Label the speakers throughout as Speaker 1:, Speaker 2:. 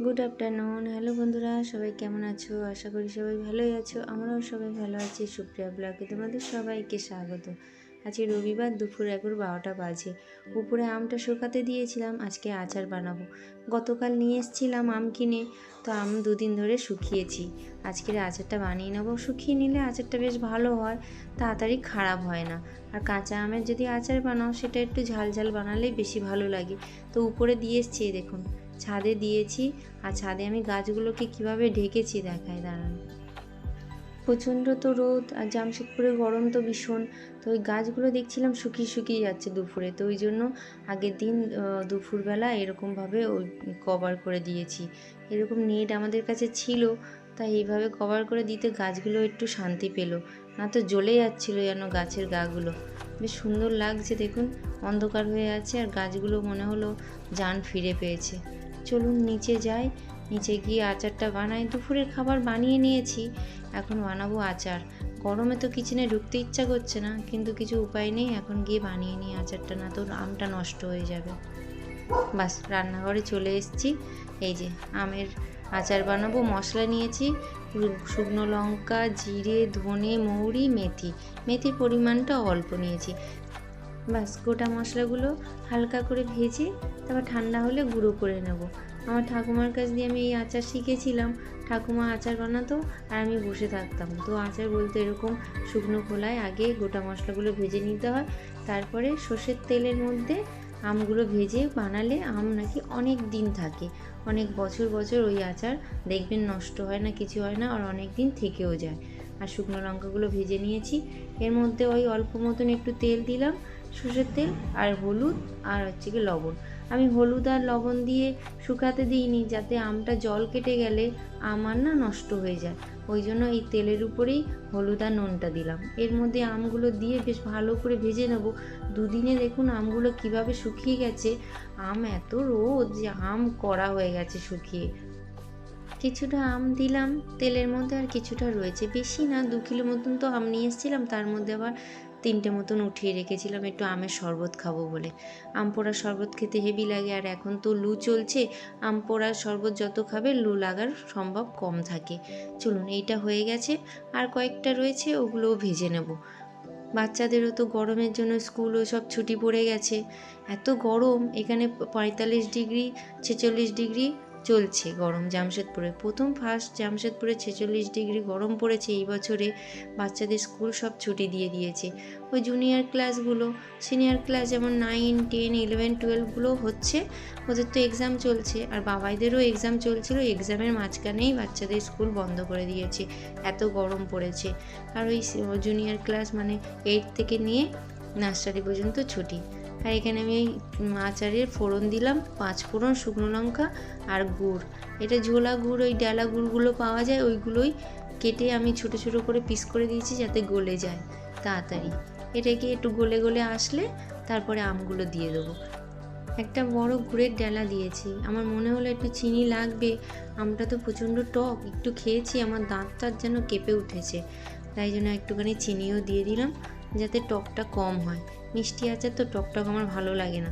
Speaker 1: Good afternoon. Hello বন্ধুরা, সবাই কেমন আছো? আশা করি সবাই ভালোই আছো। আমরাও সবাই ভালো আছি। সুপ্রিয়া ব্লগে তোমাদের সবাইকে স্বাগত। আজকে রবিবার, দুপুর 11:12 বাজে। উপরে আমটা শুকাতে দিয়েছিলাম, আজকে আচার বানাবো। গতকাল নিয়ে এসেছিলাম আম কিনে, তো আম দুদিন ধরে শুকিয়েছি। আজকের আচারটা বানিয়ে নেবো। শুকিয়ে নিলে আচারটা বেশ ভালো হয়, তাড়াতাড়ি খারাপ হয় না। আর কাঁচা আমের যদি আচার বানাও, সেটা একটু ঝাল ঝাল বানালেই বেশি ভালো লাগে। তো উপরে দিয়ে এসছি, দেখুন ছাদে দিয়েছি। আর ছাদে আমি গাছগুলোকে কিভাবে ঢেকেছি দেখাই, দাঁড়ান। প্রচণ্ড তো রোদ, আর জামশেদপুরে গরম তো ভীষণ। তো ওই গাছগুলো দেখছিলাম শুকিয়ে শুকিয়ে যাচ্ছে দুপুরে, তো ওই জন্য আগের দিন দুপুরবেলা এরকমভাবে ওই কভার করে দিয়েছি। এরকম নেট আমাদের কাছে ছিল, তাই এইভাবে কভার করে দিতে গাছগুলো একটু শান্তি পেল, না তো জ্বলে যাচ্ছিলো যেন গাছের গাগুলো। বেশ সুন্দর লাগছে, দেখুন অন্ধকার হয়ে আছে আর গাছগুলো মনে হলো জান ফিরে পেয়েছে। চলুন নিচে যাই, নিচে গিয়ে আচারটা বানাই। দুপুরের খাবার বানিয়ে নিয়েছি, এখন বানাবো আচার। গরমে তো কিচেনে ঢুকতে ইচ্ছা করছে না, কিন্তু কিছু উপায় নেই, এখন গিয়ে বানিয়ে নিই আচারটা, না তো আমটা নষ্ট হয়ে যাবে। বাস রান্নাঘরে চলে এসেছি। এই যে আমের আচার বানাবো। মশলা নিয়েছি শুকনো লঙ্কা, জিরে, ধনে, মৌরি, মেথি। মেথির পরিমাণটা অল্প নিয়েছি। বাস গোটা মশলাগুলো হালকা করে ভেজে তারপর ঠান্ডা হলে গুঁড়ো করে নেব। আমার ঠাকুমার কাছ দিয়ে আমি এই আচার শিখেছিলাম। ঠাকুমা আচার বানাতো আর আমি বসে থাকতাম। তো আচার বলতে এরকম শুকনো খোলায় আগে গোটা মশলাগুলো ভেজে নিতে হয়, তারপরে সর্ষের তেলের মধ্যে আমগুলো ভেজে বানালে আম নাকি অনেক দিন থাকে, অনেক বছর বছর ওই আচার দেখবেন নষ্ট হয় না, কিছু হয় না, আর অনেক দিন থেকেও যায়। আর শুকনো লঙ্কাগুলো ভেজে নিয়েছি, এর মধ্যে ওই অল্প মতন একটু তেল দিলাম, সর্ষের তেল, আর হলুদ, আর হচ্ছে কি লবণ। আমি হলুদ আর লবণ দিয়ে শুকাতে দিইনি, যাতে আমটা জল কেটে গেলে আম আর না নষ্ট হয়ে যায়। ওই জন্য এই তেলের উপরেই হলুদ আর নুনটা দিলাম। এর মধ্যে আমগুলো দিয়ে বেশ ভালো করে ভেজে নেব। দুদিনে দেখুন আমগুলো কিভাবে শুকিয়ে গেছে। আম এত রোদ যে আম কড়া হয়ে গেছে শুকিয়ে। কিছুটা আম দিলাম তেলের মধ্যে, আর কিছুটা রয়েছে, বেশি না, 2 কিলো মতন তো আম নিয়ে এসেছিলাম, তার মধ্যে আবার 3টে মতন উঠিয়ে রেখেছিলাম একটু আমের শরবত খাবো বলে। আম পোড়ার শরবত খেতে হেভি লাগে, আর এখন তো লু চলছে, আম পোড়ার শরবত যত খাবে লু লাগার সম্ভব কম থাকে। চলুন, এইটা হয়ে গেছে, আর কয়েকটা রয়েছে, ওগুলোও ভেজে নেব। বাচ্চাদেরও তো গরমের জন্য স্কুলও সব ছুটি পড়ে গেছে। এত গরম এখানে, 45 ডিগ্রি 46 ডিগ্রি চলছে গরম জামশেদপুরে। ফার্স্ট জামশেদপুরে 46 ডিগ্রি গরম পড়েছে এই বছরে। বাচ্চাদের স্কুল সব ছুটি দিয়ে দিয়েছে। ওই জুনিয়র ক্লাসগুলো, সিনিয়র ক্লাস যেমন 9, 10, 11, 12গুলো হচ্ছে, ওদের তো এক্সাম চলছে, আর বাবাইদেরও এক্সাম চলছিল। এক্সামের মাঝখানেই বাচ্চাদের স্কুল বন্ধ করে দিয়েছে, এত গরম পড়েছে। আর ওই জুনিয়র ক্লাস মানে 8 থেকে নিয়ে নার্সারি পর্যন্ত ছুটি। আর এখানে আমি আচারের ফোড়ন দিলাম, 5 ফোড়ন, শুকনো লঙ্কা আর গুড়। এটা ঝোলা গুড়, ওই ডালা গুড়গুলো পাওয়া যায়, ওইগুলোই কেটে আমি ছোটো ছোটো করে পিস করে দিয়েছি যাতে গলে যায় তাড়াতাড়ি। এটাকে একটু গলে গলে আসলে তারপরে আমগুলো দিয়ে দেবো। একটা বড় গুড়ের ডালা দিয়েছি, আমার মনে হলো একটু চিনি লাগবে। আমটা তো প্রচণ্ড টক, একটু খেয়েছি আমার দাঁতটা যেন কেঁপে উঠেছে, তাই জন্য একটুখানি চিনিও দিয়ে দিলাম যাতে টকটা কম হয়। মিষ্টি আচার তো টক টক আমার ভালো লাগে না।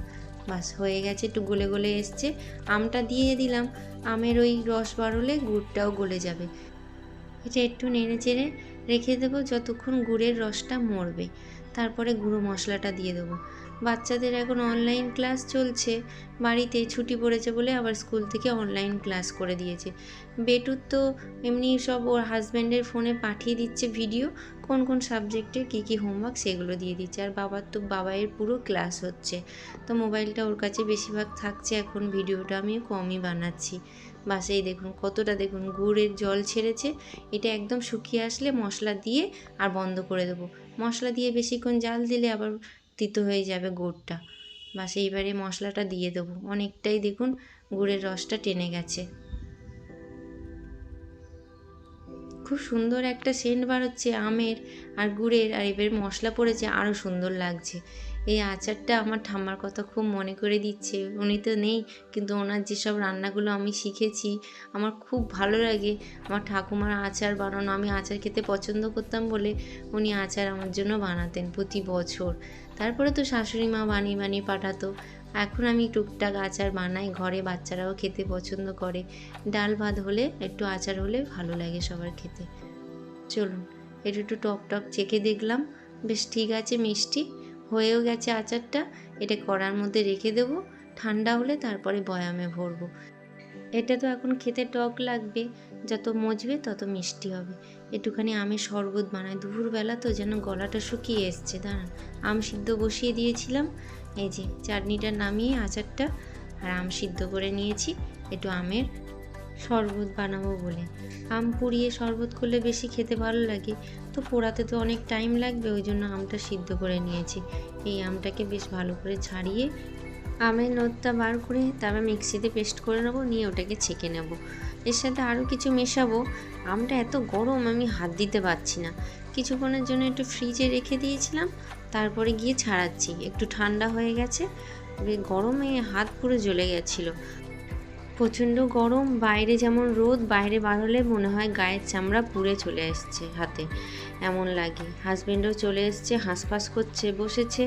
Speaker 1: বাস হয়ে গেছে, একটু গলে গলে এসছে। আমটা দিয়ে দিলাম, আমের ওই রস বাড়লে গুড়টাও গলে যাবে। এটা একটু নেড়ে চেড়ে রেখে দেবো যতক্ষণ গুড়ের রসটা মরবে, তারপরে গুঁড়ো মশলাটা দিয়ে দেবো। বাচ্চাদের এখন অনলাইন ক্লাস চলছে, বাড়িতে ছুটি পড়েছে বলে আবার স্কুল থেকে অনলাইন ক্লাস করে দিয়েছে। বেটুর তো এমনি সব ওর হাজব্যান্ডের ফোনে পাঠিয়ে দিচ্ছে ভিডিও, কোন কোন সাবজেক্টে কী কী হোমওয়ার্ক সেগুলো দিয়ে দিচ্ছে। আর বাবাইয়ের পুরো ক্লাস হচ্ছে, তো মোবাইলটা ওর কাছে বেশিরভাগ থাকছে, এখন ভিডিওটা আমি কমই বানাচ্ছি। বাস এই দেখুন কতটা, দেখুন গুড়ের জল ছেড়েছে। এটা একদম শুকিয়ে আসলে মশলা দিয়ে আর বন্ধ করে দেবো। মশলা দিয়ে বেশিক্ষণ জাল দিলে আবার তিতো হয়ে যাবে গুড়টা। বাস এইবারে মশলাটা দিয়ে দেবো, অনেকটাই দেখুন গুড়ের রসটা টেনে গেছে। খুব সুন্দর একটা সেন্ট বাড়াচ্ছে আমের আর গুড়ের, আর এবার মশলা পড়েছে আরও সুন্দর লাগছে। এই আচারটা আমার ঠাম্মার কথা খুব মনে করে দিচ্ছে। উনি তো নেই, কিন্তু ওনার যেসব রান্নাগুলো আমি শিখেছি আমার খুব ভালো লাগে। আমার ঠাকুমার আচার বানানো, আমি আচার খেতে পছন্দ করতাম বলে উনি আচার আমার জন্য বানাতেন প্রতি বছর। তারপরে তো শাশুড়ি মা বানিয়ে বানিয়ে পাঠাতো। এখন আমি টুকটাক আচার বানাই ঘরে, বাচ্চারাও খেতে পছন্দ করে। ডাল ভাত হলে একটু আচার হলে ভালো লাগে সবার খেতে। চলুন একটু টক টক চেখে দেখলাম, বেশ ঠিক আছে, মিষ্টি হয়েও গেছে আচারটা। এটা কড়ার মধ্যে রেখে দেবো, ঠান্ডা হলে তারপরে বয়ামে ভরবো। এটা তো এখন খেতে টক লাগবে, যত মজবে তত মিষ্টি হবে। একটুখানি আমের শরবত বানাই, দুপুরবেলা তো যেন গলাটা শুকিয়ে এসছে। দাঁড়ান, আম সিদ্ধ বসিয়ে দিয়েছিলাম, এই যে চাটনিটা নামিয়ে আচারটা আর আম সিদ্ধ করে নিয়েছি একটু আমের শরবত বানাবো বলে। আম পুড়িয়ে শরবত করলে বেশি খেতে ভালো লাগে, তো পোড়াতে তো অনেক টাইম লাগবে, ওই জন্য আমটা সিদ্ধ করে নিয়েছি। এই আমটাকে বেশ ভালো করে ছাড়িয়ে আমের নোদটা বার করে তারপর মিক্সিতে পেস্ট করে নেবো, নিয়ে ওটাকে ছেঁকে নেব। এর সাথে আরও কিছু মেশাবো। আমটা এত গরম আমি হাত দিতে পারছি না, কিছুক্ষণের জন্য একটু ফ্রিজে রেখে দিয়েছিলাম, তারপরে গিয়ে ছাড়াচ্ছি। একটু ঠান্ডা হয়ে গেছে, গরমে হাত পুরো জ্বলে গেছিলো। প্রচণ্ড গরম, বাইরে যেমন রোদ, বাইরে বার হলে মনে হয় গায়ের চামড়া পুড়ে চলে আসছে হাতে, এমন লাগে। হাজব্যান্ডও চলে এসছে, হাঁসফাঁস করছে বসেছে,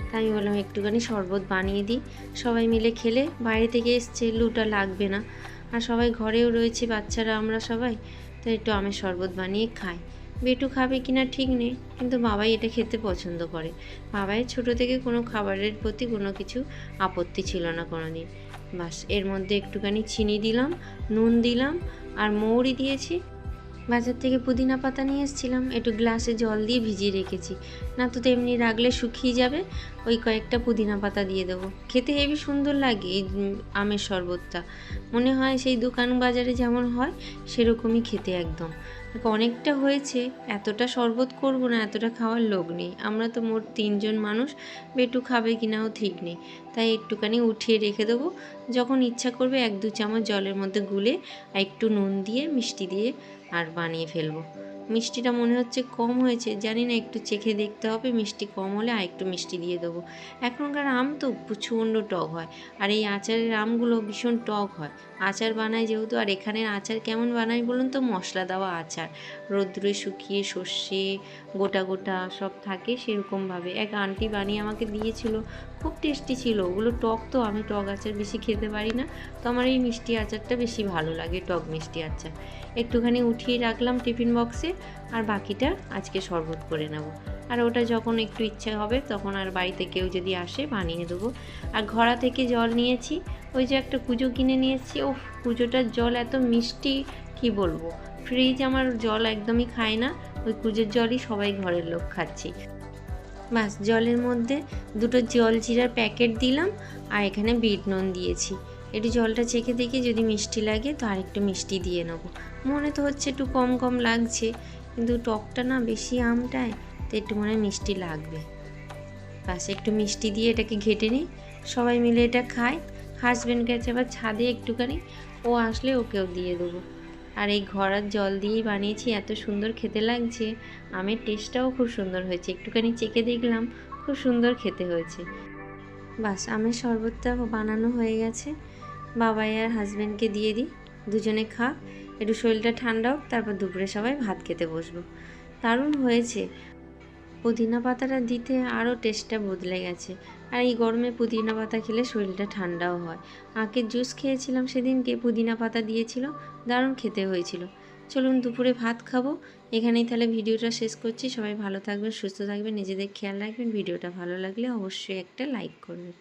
Speaker 1: তাই আমি বললাম একটুখানি শরবত বানিয়ে দিই, সবাই মিলে খেলে। বাইরে থেকে এসছে, লুটা লাগবে না, আর সবাই ঘরেও রয়েছে বাচ্চারা, আমরা সবাই, তো একটু আমের শরবত বানিয়ে খাই। বেটু খাবে কিনা ঠিক নেই, কিন্তু বাবাই এটা খেতে পছন্দ করে। বাবাই ছোটো থেকে কোনো খাবারের প্রতি কোনো কিছু আপত্তি ছিল না কোনো দিন। বাস, এর মধ্যে একটুখানি চিনি দিলাম, নুন দিলাম, আর মৌরি দিয়েছি। বাজার থেকে পুদিনা পাতা নিয়ে এসেছিলাম, একটু গ্লাসে জল দিয়ে ভিজিয়ে রেখেছি, না তো এমনি রাখলে শুকিয়ে যাবে। ওই কয়েকটা পুদিনা পাতা দিয়ে দেবো, খেতে হেবি সুন্দর লাগে এই আমের শরবতটা। মনে হয় সেই দোকান বাজারে যেমন হয় সেরকমই খেতে একদম। অনেকটা হয়েছে, এতটা শরবত করব না, এতটা খাওয়ার লোক নেই, আমরা তো মোট 3 জন মানুষ, বেটু খাবে কিনাও ঠিক নেই, তাই একটুখানি উঠিয়ে রেখে দেবো। যখন ইচ্ছা করবে 1-2 চামচ জলের মধ্যে গুলে আর একটু নুন দিয়ে মিষ্টি দিয়ে আর বানিয়ে ফেলবো। মিষ্টিটা মনে হচ্ছে কম হয়েছে, জানি না, একটু চেখে দেখতে হবে, মিষ্টি কম হলে আর একটু মিষ্টি দিয়ে দেবো। এখনকার আম তো প্রচণ্ড টক হয়, আর এই আচারের আমগুলো ভীষণ টক হয়। আচার বানাই যেহেতু, আর এখানের আচার কেমন বানাই বলুন তো, মশলা দেওয়া আচার, রোদ্দুরে শুকিয়ে সর্ষে গোটা গোটা সব থাকে সেরকমভাবে। এক আন্টি বানিয়ে আমাকে দিয়েছিল, খুব টেস্টি ছিল। ওগুলো টক, তো আমি টক আচার বেশি খেতে পারি না, তো আমার এই মিষ্টি আচারটা বেশি ভালো লাগে, টক মিষ্টি আচার। একটুখানি উঠিয়ে রাখলাম টিফিন বক্সে, আর বাকিটা আজকে শরবত করে নেব। আর ওটা যখন একটু ইচ্ছা হবে তখন, আর বাড়িতে কেউ যদি আসে বানিয়ে দেবো। আর ঘড়া থেকে জল নিয়েছি, ওই যে একটা কুজো কিনে নিয়েছি, ও কুজোটার জল এত মিষ্টি কি বলবো। ফ্রিজ আমার জল একদমই খায় না, ওই কুজোর জলই সবাই ঘরের লোক খাচ্ছি। বাস, জলের মধ্যে 2টো জলজিরার প্যাকেট দিলাম, আর এখানে বিট নুন দিয়েছি। একটু জলটা চেখে দেখি, যদি মিষ্টি লাগে তো আর একটু মিষ্টি দিয়ে নেবো। মনে তো হচ্ছে একটু কম কম লাগছে, কিন্তু টকটা না বেশি আমটায়, তো একটু মনে হয় মিষ্টি লাগবে। বাস, একটু মিষ্টি দিয়ে এটাকে ঘেটে নিই, সবাই মিলে এটা খাই। হাজব্যান্ড গেছে আবার ছাদে একটুখানি, ও আসলে ওকেও দিয়ে দেবো। আর এই ঘড়ার জল দিয়েই বানিয়েছি, এত সুন্দর খেতে লাগছে। আমের টেস্টটাও খুব সুন্দর হয়েছে, একটুখানি চেখে দেখলাম, খুব সুন্দর খেতে হয়েছে। বাস, আমের শরবতটা বানানো হয়ে গেছে, বাবাই আর হাজব্যান্ডকে দিয়ে দিই, দুজনে খা, একটু শরীরটা ঠান্ডা হোক, তারপর দুপুরে সবাই ভাত খেতে বসবো। দারুণ হয়েছে, পুদিনা পাতাটা দিতে আরও টেস্টটা বদলে গেছে। আর এই গরমে পুদিনা পাতা খেলে শরীরটা ঠান্ডাও হয়। আখের জুস খেয়েছিলাম সেদিনকে, পুদিনা পাতা দিয়েছিল, দারুণ খেতে হয়েছিল। চলুন দুপুরে ভাত খাবো, এখানেই তাহলে ভিডিওটা শেষ করছি। সবাই ভালো থাকবেন, সুস্থ থাকবেন, নিজেদের খেয়াল রাখবেন। ভিডিওটা ভালো লাগলে অবশ্যই একটা লাইক করবেন।